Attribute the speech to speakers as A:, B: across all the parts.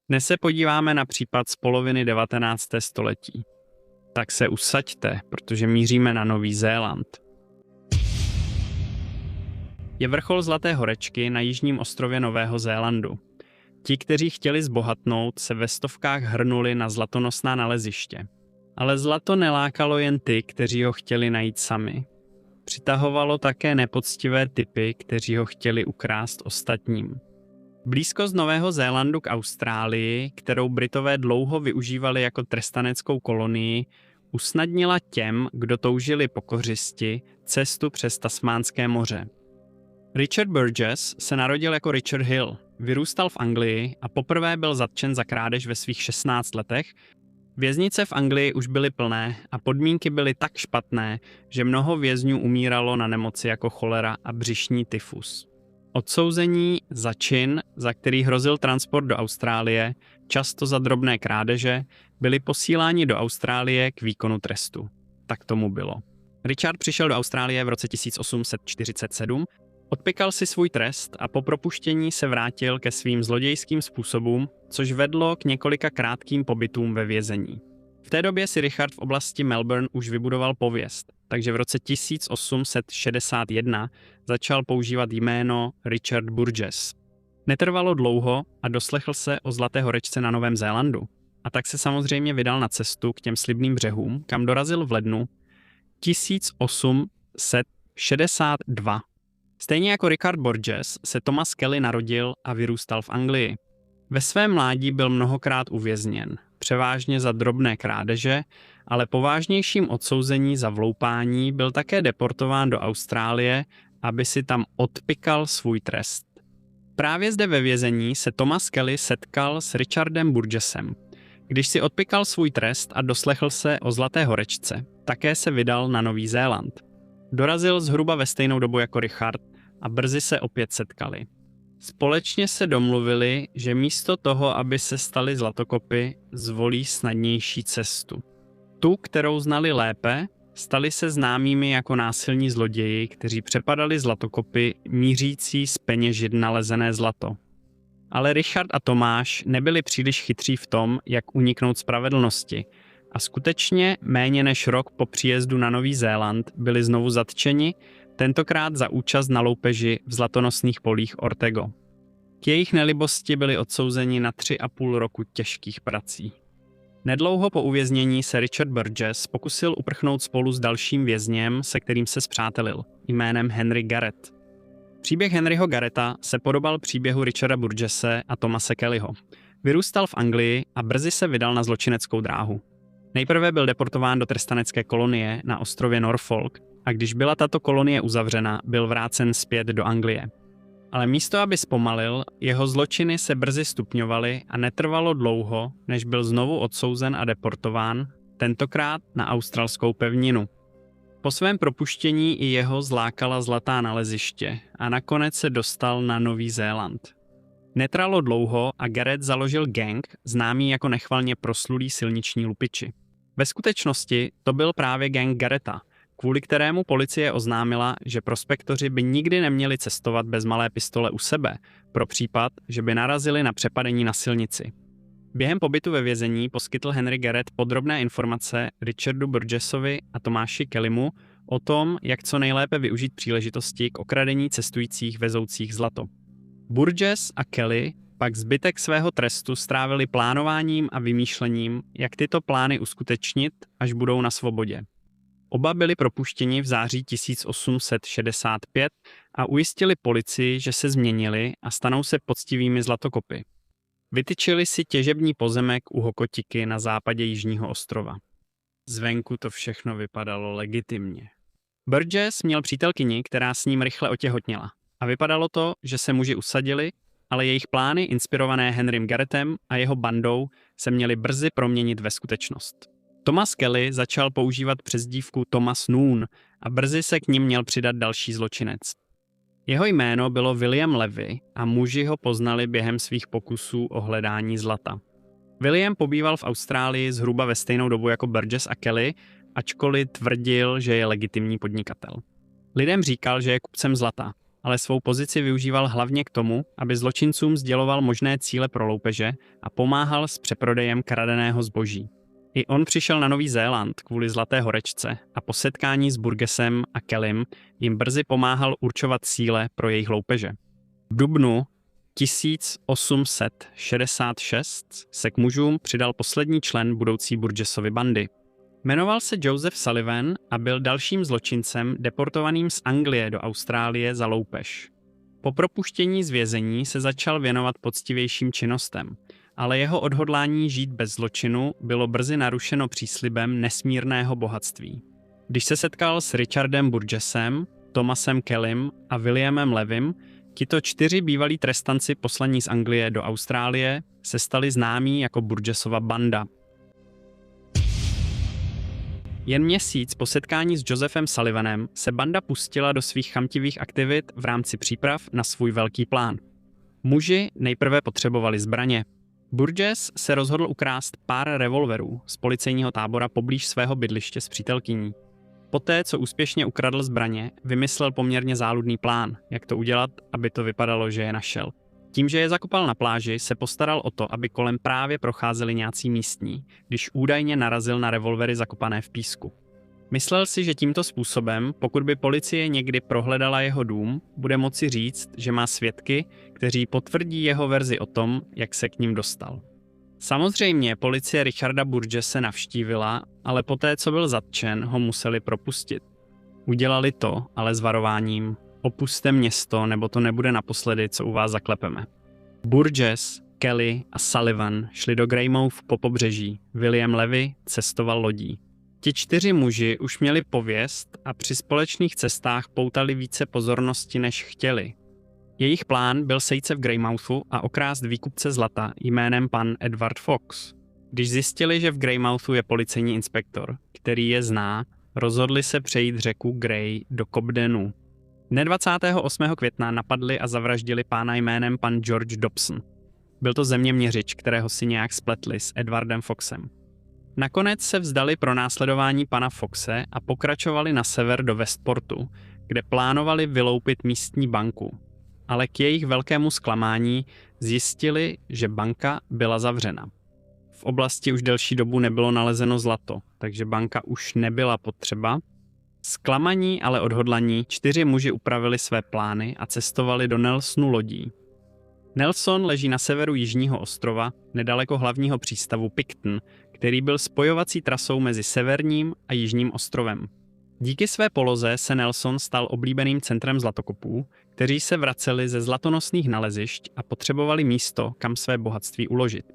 A: Dnes se podíváme na případ z poloviny 19. století. Tak se usaďte, protože míříme na Nový Zéland. Je vrchol Zlaté horečky na jižním ostrově Nového Zélandu. Ti, kteří chtěli zbohatnout, se ve stovkách hrnuli na zlatonosná naleziště. Ale zlato nelákalo jen ty, kteří ho chtěli najít sami. Přitahovalo také nepoctivé typy, kteří ho chtěli ukrást ostatním. Blízkost Nového Zélandu k Austrálii, kterou Britové dlouho využívali jako trestaneckou kolonii, usnadnila těm, kdo toužili po kořisti, cestu přes Tasmánské moře. Richard Burgess se narodil jako Richard Hill, vyrůstal v Anglii a poprvé byl zatčen za krádež ve svých 16 letech. Věznice v Anglii už byly plné a podmínky byly tak špatné, že mnoho vězňů umíralo na nemoci jako cholera a břišní tyfus. Odsouzení za čin, za který hrozil transport do Austrálie, často za drobné krádeže, byli posíláni do Austrálie k výkonu trestu. Tak tomu bylo. Richard přišel do Austrálie v roce 1847, odpykal si svůj trest a po propuštění se vrátil ke svým zlodějským způsobům, což vedlo k několika krátkým pobytům ve vězení. V té době si Richard v oblasti Melbourne už vybudoval pověst, takže v roce 1861 začal používat jméno Richard Burgess. Netrvalo dlouho a doslechl se o Zlaté horečce na Novém Zélandu. A tak se samozřejmě vydal na cestu k těm slibným břehům, kam dorazil v lednu 1862. Stejně jako Richard Burgess se Thomas Kelly narodil a vyrůstal v Anglii. Ve svém mládí byl mnohokrát uvězněn, převážně za drobné krádeže, ale po vážnějším odsouzení za vloupání byl také deportován do Austrálie, aby si tam odpykal svůj trest. Právě zde ve vězení se Thomas Kelly setkal s Richardem Burgessem. Když si odpykal svůj trest a doslechl se o Zlaté horečce, také se vydal na Nový Zéland. Dorazil zhruba ve stejnou dobu jako Richard a brzy se opět setkali. Společně se domluvili, že místo toho, aby se stali zlatokopy, zvolí snadnější cestu. Tu, kterou znali lépe, stali se známými jako násilní zloději, kteří přepadali zlatokopy mířící zpeněžit nalezené zlato. Ale Richard a Tomáš nebyli příliš chytří v tom, jak uniknout spravedlnosti a skutečně méně než rok po příjezdu na Nový Zéland byli znovu zatčeni, tentokrát za účast na loupeži v zlatonosných polích Ortego. K jejich nelibosti byli odsouzeni na 3,5 roku těžkých prací. Nedlouho po uvěznění se Richard Burgess pokusil uprchnout spolu s dalším vězněm, se kterým se spřátelil, jménem Henry Garrett. Příběh Henryho Garretta se podobal příběhu Richarda Burgesse a Thomase Kellyho. Vyrůstal v Anglii a brzy se vydal na zločineckou dráhu. Nejprve byl deportován do trestanecké kolonie na ostrově Norfolk a když byla tato kolonie uzavřena, byl vrácen zpět do Anglie. Ale místo, aby zpomalil, jeho zločiny se brzy stupňovaly a netrvalo dlouho, než byl znovu odsouzen a deportován, tentokrát na australskou pevninu. Po svém propuštění i jeho zlákala zlatá naleziště a nakonec se dostal na Nový Zéland. Netrvalo dlouho a Garrett založil gang, známý jako nechvalně proslulí silniční lupiči. Ve skutečnosti to byl právě gang Garretta, kvůli kterému policie oznámila, že prospektoři by nikdy neměli cestovat bez malé pistole u sebe, pro případ, že by narazili na přepadení na silnici. Během pobytu ve vězení poskytl Henry Garrett podrobné informace Richardu Burgessovi a Tomáši Kellymu o tom, jak co nejlépe využít příležitosti k okradení cestujících vezoucích zlato. Burgess a Kelly pak zbytek svého trestu strávili plánováním a vymýšlením, jak tyto plány uskutečnit, až budou na svobodě. Oba byli propuštěni v září 1865 a ujistili policii, že se změnili a stanou se poctivými zlatokopy. Vytyčili si těžební pozemek u Hokotiky na západě jižního ostrova. Zvenku to všechno vypadalo legitimně. Burgess měl přítelkyni, která s ním rychle otěhotněla. A vypadalo to, že se muži usadili, ale jejich plány, inspirované Henrym Garrettem a jeho bandou, se měly brzy proměnit ve skutečnost. Thomas Kelly začal používat přezdívku Thomas Noon a brzy se k nim měl přidat další zločinec. Jeho jméno bylo William Levy a muži ho poznali během svých pokusů o hledání zlata. William pobýval v Austrálii zhruba ve stejnou dobu jako Burgess a Kelly, ačkoliv tvrdil, že je legitimní podnikatel. Lidem říkal, že je kupcem zlata, ale svou pozici využíval hlavně k tomu, aby zločincům sděloval možné cíle pro loupeže a pomáhal s přeprodejem kradeného zboží. I on přišel na Nový Zéland kvůli Zlaté horečce a po setkání s Burgessem a Kellym jim brzy pomáhal určovat cíle pro jejich loupeže. V dubnu 1866 se k mužům přidal poslední člen budoucí Burgessovy bandy. Jmenoval se Joseph Sullivan a byl dalším zločincem deportovaným z Anglie do Austrálie za loupež. Po propuštění z vězení se začal věnovat poctivějším činnostem, ale jeho odhodlání žít bez zločinu bylo brzy narušeno příslibem nesmírného bohatství. Když se setkal s Richardem Burgessem, Thomasem Kellym a Williamem Levym, tito 4 bývalí trestanci poslaní z Anglie do Austrálie se stali známí jako Burgessova banda. Jen měsíc po setkání s Josephem Sullivanem se banda pustila do svých chamtivých aktivit v rámci příprav na svůj velký plán. Muži nejprve potřebovali zbraně. Burgess se rozhodl ukrást pár revolverů z policejního tábora poblíž svého bydliště s přítelkyní. Poté, co úspěšně ukradl zbraně, vymyslel poměrně záludný plán, jak to udělat, aby to vypadalo, že je našel. Tím, že je zakopal na pláži, se postaral o to, aby kolem právě procházeli nějací místní, když údajně narazil na revolvery zakopané v písku. Myslel si, že tímto způsobem, pokud by policie někdy prohledala jeho dům, bude moci říct, že má svědky, kteří potvrdí jeho verzi o tom, jak se k ním dostal. Samozřejmě policie Richarda Burgesse navštívila, ale poté, co byl zatčen, ho museli propustit. Udělali to, ale s varováním: opuste město, nebo to nebude naposledy, co u vás zaklepeme. Burgess, Kelly a Sullivan šli do Greymouth po pobřeží, William Levy cestoval lodí. Ti 4 muži už měli pověst a při společných cestách poutali více pozornosti, než chtěli. Jejich plán byl sejít se v Greymouthu a okrást výkupce zlata jménem pan Edward Fox. Když zjistili, že v Greymouthu je policejní inspektor, který je zná, rozhodli se přejít řeku Grey do Cobdenu. Dne 28. května napadli a zavraždili pána jménem pan George Dobson. Byl to zeměměřič, kterého si nějak spletli s Edwardem Foxem. Nakonec se vzdali pronásledování pana Foxe a pokračovali na sever do Westportu, kde plánovali vyloupit místní banku. Ale k jejich velkému zklamání zjistili, že banka byla zavřena. V oblasti už delší dobu nebylo nalezeno zlato, takže banka už nebyla potřeba. Zklamaní, ale odhodlaní, 4 muži upravili své plány a cestovali do Nelsonu lodí. Nelson leží na severu jižního ostrova, nedaleko hlavního přístavu Picton, který byl spojovací trasou mezi severním a jižním ostrovem. Díky své poloze se Nelson stal oblíbeným centrem zlatokopů, kteří se vraceli ze zlatonosných nalezišť a potřebovali místo, kam své bohatství uložit.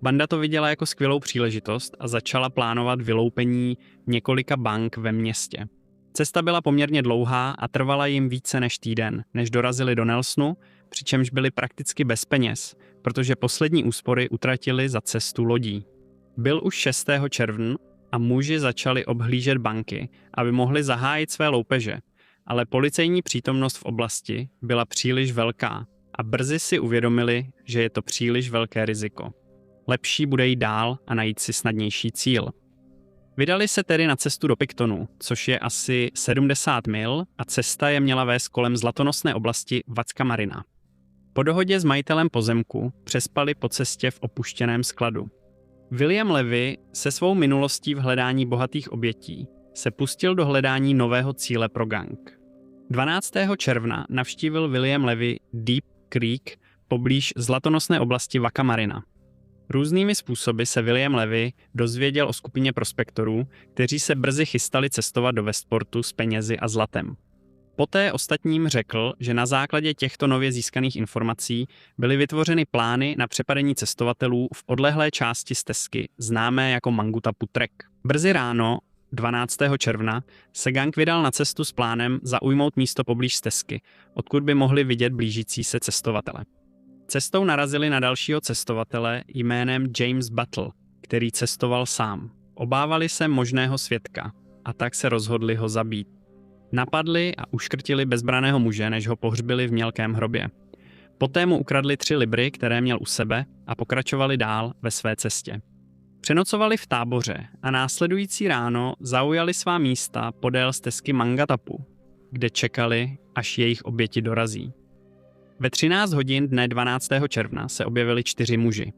A: Banda to viděla jako skvělou příležitost a začala plánovat vyloupení několika bank ve městě. Cesta byla poměrně dlouhá a trvala jim více než týden, než dorazili do Nelsonu, přičemž byli prakticky bez peněz, protože poslední úspory utratili za cestu lodí. Byl už 6. června a muži začali obhlížet banky, aby mohli zahájit své loupeže, ale policejní přítomnost v oblasti byla příliš velká a brzy si uvědomili, že je to příliš velké riziko. Lepší bude jít dál a najít si snadnější cíl. Vydali se tedy na cestu do Pictonu, což je asi 70 mil a cesta je měla vést kolem zlatonosné oblasti Vacka Marina. Po dohodě s majitelem pozemku přespali po cestě v opuštěném skladu. William Levy se svou minulostí v hledání bohatých obětí se pustil do hledání nového cíle pro gang. 12. června navštívil William Levy Deep Creek poblíž zlatonosné oblasti Vacka Marina. Různými způsoby se William Levy dozvěděl o skupině prospektorů, kteří se brzy chystali cestovat do Westportu s penězi a zlatem. Poté ostatním řekl, že na základě těchto nově získaných informací byly vytvořeny plány na přepadení cestovatelů v odlehlé části stezky, známé jako Mangutapu Trek. Brzy ráno, 12. června, se gang vydal na cestu s plánem zaujmout místo poblíž stezky, odkud by mohli vidět blížící se cestovatele. Cestou narazili na dalšího cestovatele jménem James Battle, který cestoval sám. Obávali se možného svědka a tak se rozhodli ho zabít. Napadli a uškrtili bezbraného muže, než ho pohřbili v mělkém hrobě. Poté mu ukradli 3 libry, které měl u sebe, a pokračovali dál ve své cestě. Přenocovali v táboře a následující ráno zaujali svá místa podél stezky Mangatapu. kde čekali, až jejich oběti dorazí. Ve 13 hodin dne 12. června se objevili 4 muži.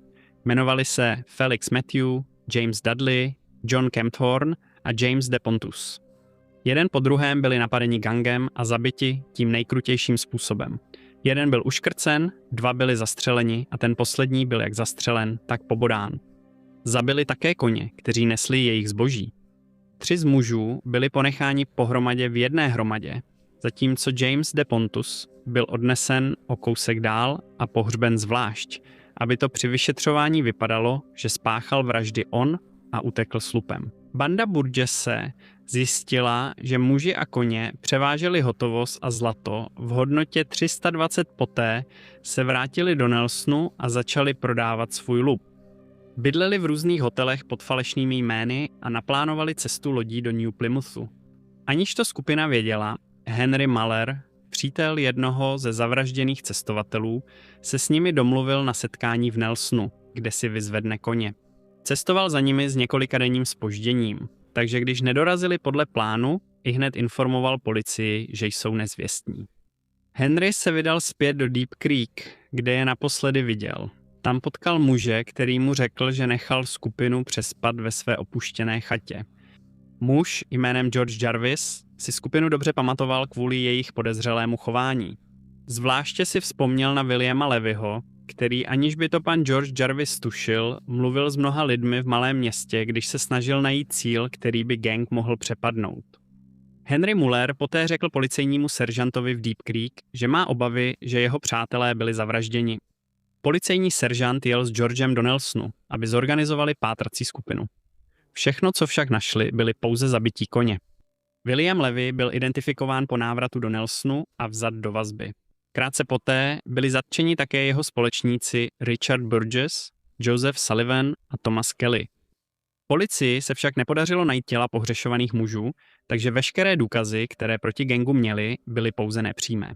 A: Jmenovali se Felix Matthew, James Dudley, John Kempthorne a James de Pontus. Jeden po druhém byli napadeni gangem a zabiti tím nejkrutějším způsobem. Jeden byl uškrcen, 2 byli zastřeleni a ten poslední byl jak zastřelen, tak pobodán. Zabili také koně, kteří nesli jejich zboží. 3 z mužů byli ponecháni pohromadě v jedné hromadě, zatímco James de Pontus byl odnesen o kousek dál a pohřben zvlášť, aby to při vyšetřování vypadalo, že spáchal vraždy on a utekl s lupem. Banda Burgesse zjistila, že muži a koně převáželi hotovost a zlato v hodnotě 320 poté, se vrátili do Nelsonu a začali prodávat svůj lup. Bydleli v různých hotelech pod falešnými jmény a naplánovali cestu lodí do New Plymouthu. Aniž to skupina věděla, Henry Muller, přítel jednoho ze zavražděných cestovatelů, se s nimi domluvil na setkání v Nelsonu, kde si vyzvedne koně. Cestoval za nimi s několikadenním zpožděním, takže když nedorazili podle plánu, ihned informoval policii, že jsou nezvěstní. Henry se vydal zpět do Deep Creek, kde je naposledy viděl. Tam potkal muže, který mu řekl, že nechal skupinu přespat ve své opuštěné chatě. Muž jménem George Jarvis si skupinu dobře pamatoval kvůli jejich podezřelému chování. Zvláště si vzpomněl na Williama Levyho, který, aniž by to pan George Jarvis tušil, mluvil s mnoha lidmi v malém městě, když se snažil najít cíl, který by gang mohl přepadnout. Henry Muller poté řekl policejnímu seržantovi v Deep Creek, že má obavy, že jeho přátelé byli zavražděni. Policejní seržant jel s Georgem do Nelsonu, aby zorganizovali pátrací skupinu. Všechno, co však našli, byly pouze zabití koně. William Levy byl identifikován po návratu do Nelsonu a vzat do vazby. Krátce poté byli zatčeni také jeho společníci Richard Burgess, Joseph Sullivan a Thomas Kelly. Policii se však nepodařilo najít těla pohřešovaných mužů, takže veškeré důkazy, které proti gangu měli, byly pouze nepřímé.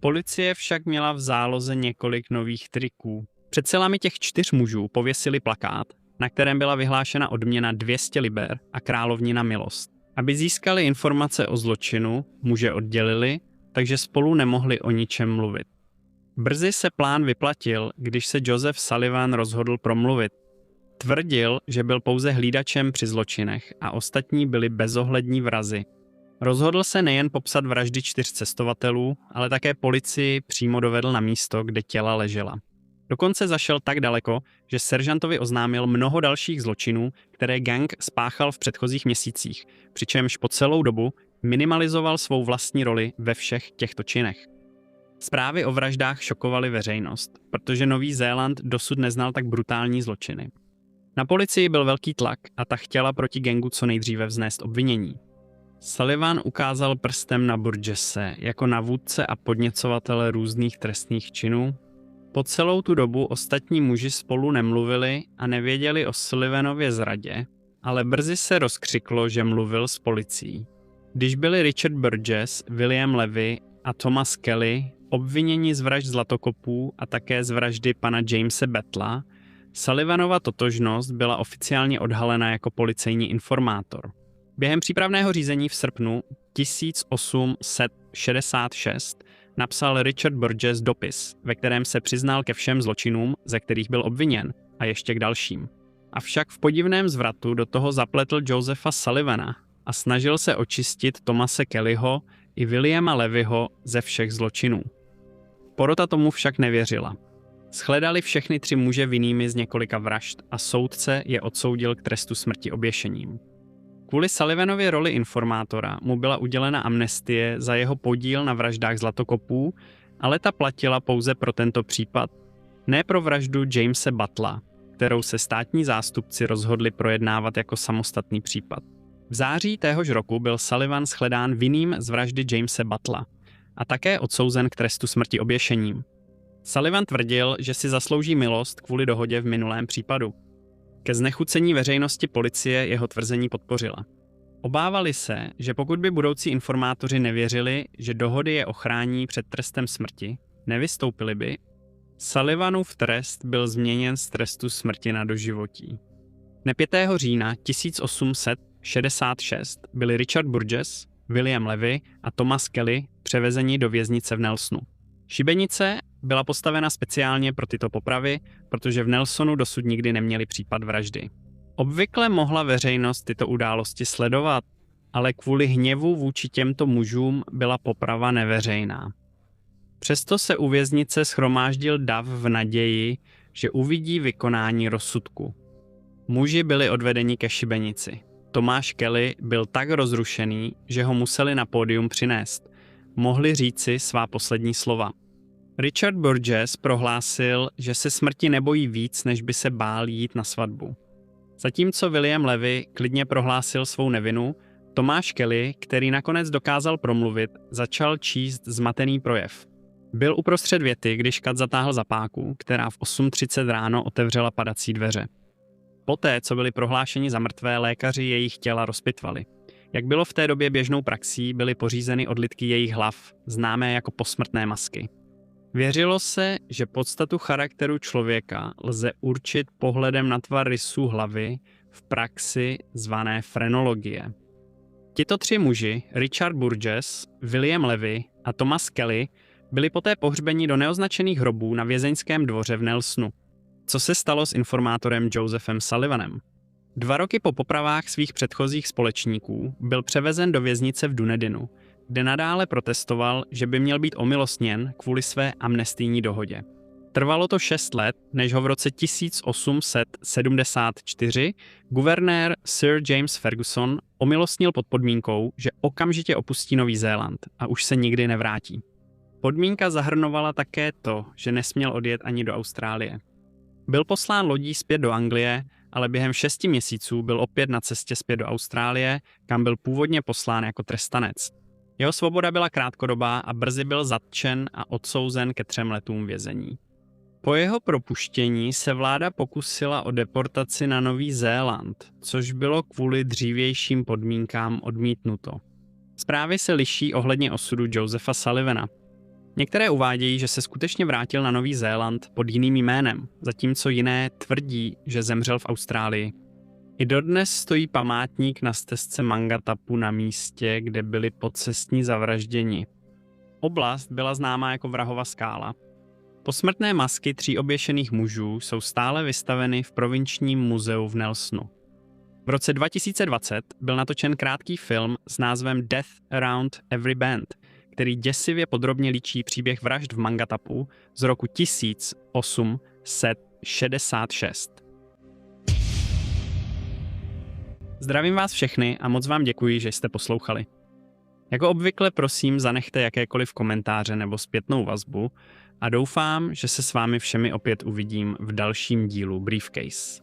A: Policie však měla v záloze několik nových triků. Před celami těch 4 mužů pověsili plakát, na kterém byla vyhlášena odměna 200 liber a královnina milost. Aby získali informace o zločinu, muže oddělili, takže spolu nemohli o ničem mluvit. Brzy se plán vyplatil, když se Joseph Sullivan rozhodl promluvit. Tvrdil, že byl pouze hlídačem při zločinech a ostatní byli bezohlední vrazi. Rozhodl se nejen popsat vraždy 4 cestovatelů, ale také policii přímo dovedl na místo, kde těla ležela. Dokonce zašel tak daleko, že seržantovi oznámil mnoho dalších zločinů, které gang spáchal v předchozích měsících, přičemž po celou dobu minimalizoval svou vlastní roli ve všech těchto činech. Zprávy o vraždách šokovaly veřejnost, protože Nový Zéland dosud neznal tak brutální zločiny. Na policii byl velký tlak a ta chtěla proti gangu co nejdříve vznést obvinění. Sullivan ukázal prstem na Burgesse jako na vůdce a podněcovatele různých trestných činů. Po celou tu dobu ostatní muži spolu nemluvili a nevěděli o Sullivanově zradě, ale brzy se rozkřiklo, že mluvil s policií. Když byli Richard Burgess, William Levy a Thomas Kelly obviněni z vražd zlatokopů a také z vraždy pana Jamese Battla, Sullivanova totožnost byla oficiálně odhalena jako policejní informátor. Během přípravného řízení v srpnu 1866 napsal Richard Burgess dopis, ve kterém se přiznal ke všem zločinům, ze kterých byl obviněn, a ještě k dalším. Avšak v podivném zvratu do toho zapletl Josepha Sullivana a snažil se očistit Thomase Kellyho i Williama Levyho ze všech zločinů. Porota tomu však nevěřila. Shledali všechny 3 muže vinnými z několika vražd a soudce je odsoudil k trestu smrti oběšením. Kvůli Sullivanově roli informátora mu byla udělena amnestie za jeho podíl na vraždách zlatokopů, ale ta platila pouze pro tento případ, ne pro vraždu Jamese Battla, kterou se státní zástupci rozhodli projednávat jako samostatný případ. V září téhož roku byl Sullivan shledán vinným z vraždy Jamese Battla a také odsouzen k trestu smrti oběšením. Sullivan tvrdil, že si zaslouží milost kvůli dohodě v minulém případu. Ke znechucení veřejnosti policie jeho tvrzení podpořila. Obávali se, že pokud by budoucí informátoři nevěřili, že dohody je ochrání před trestem smrti, nevystoupili by. Sullivanův trest byl změněn z trestu smrti na doživotí. Dne 5. října 1800 66 byli Richard Burgess, William Levy a Thomas Kelly převezeni do věznice v Nelsonu. Šibenice byla postavena speciálně pro tyto popravy, protože v Nelsonu dosud nikdy neměli případ vraždy. Obvykle mohla veřejnost tyto události sledovat, ale kvůli hněvu vůči těmto mužům byla poprava neveřejná. Přesto se u věznice shromáždil dav v naději, že uvidí vykonání rozsudku. Muži byli odvedeni ke šibenici. Tomáš Kelly byl tak rozrušený, že ho museli na pódium přinést. Mohli říci svá poslední slova. Richard Burgess prohlásil, že se smrti nebojí víc, než by se bál jít na svatbu. Zatímco William Levy klidně prohlásil svou nevinu, Tomáš Kelly, který nakonec dokázal promluvit, začal číst zmatený projev. Byl uprostřed věty, když Kat zatáhl zapáku, která v 8:30 ráno otevřela padací dveře. Poté, co byli prohlášeni za mrtvé, lékaři jejich těla rozpitvali. Jak bylo v té době běžnou praxí, byly pořízeny odlitky jejich hlav, známé jako posmrtné masky. Věřilo se, že podstatu charakteru člověka lze určit pohledem na tvar rysů hlavy v praxi zvané frenologie. Tito tři muži, Richard Burgess, William Levy a Thomas Kelly, byli poté pohřbeni do neoznačených hrobů na vězeňském dvoře v Nelsonu. Co se stalo s informátorem Josephem Sullivanem? 2 roky po popravách svých předchozích společníků byl převezen do věznice v Dunedinu, kde nadále protestoval, že by měl být omilostněn kvůli své amnestijní dohodě. Trvalo to 6 let, než ho v roce 1874 guvernér Sir James Ferguson omilostnil pod podmínkou, že okamžitě opustí Nový Zéland a už se nikdy nevrátí. Podmínka zahrnovala také to, že nesměl odjet ani do Austrálie. Byl poslán lodí zpět do Anglie, ale během 6 měsíců byl opět na cestě zpět do Austrálie, kam byl původně poslán jako trestanec. Jeho svoboda byla krátkodobá a brzy byl zatčen a odsouzen ke 3 letům vězení. Po jeho propuštění se vláda pokusila o deportaci na Nový Zéland, což bylo kvůli dřívějším podmínkám odmítnuto. Zprávy se liší ohledně osudu Josepha Sullivana. Některé uvádějí, že se skutečně vrátil na Nový Zéland pod jiným jménem, zatímco jiné tvrdí, že zemřel v Austrálii. I dodnes stojí památník na stezce Mangatapu na místě, kde byli podcestní zavražděni. Oblast byla známá jako Vrahova skála. Posmrtné masky 3 oběšených mužů jsou stále vystaveny v provinčním muzeu v Nelsonu. V roce 2020 byl natočen krátký film s názvem Death Around Every Bend, který děsivě podrobně líčí příběh vražd v Mangatapu z roku 1866. Zdravím vás všechny a moc vám děkuji, že jste poslouchali. Jako obvykle prosím zanechte jakékoliv komentáře nebo zpětnou vazbu a doufám, že se s vámi všemi opět uvidím v dalším dílu Briefcase.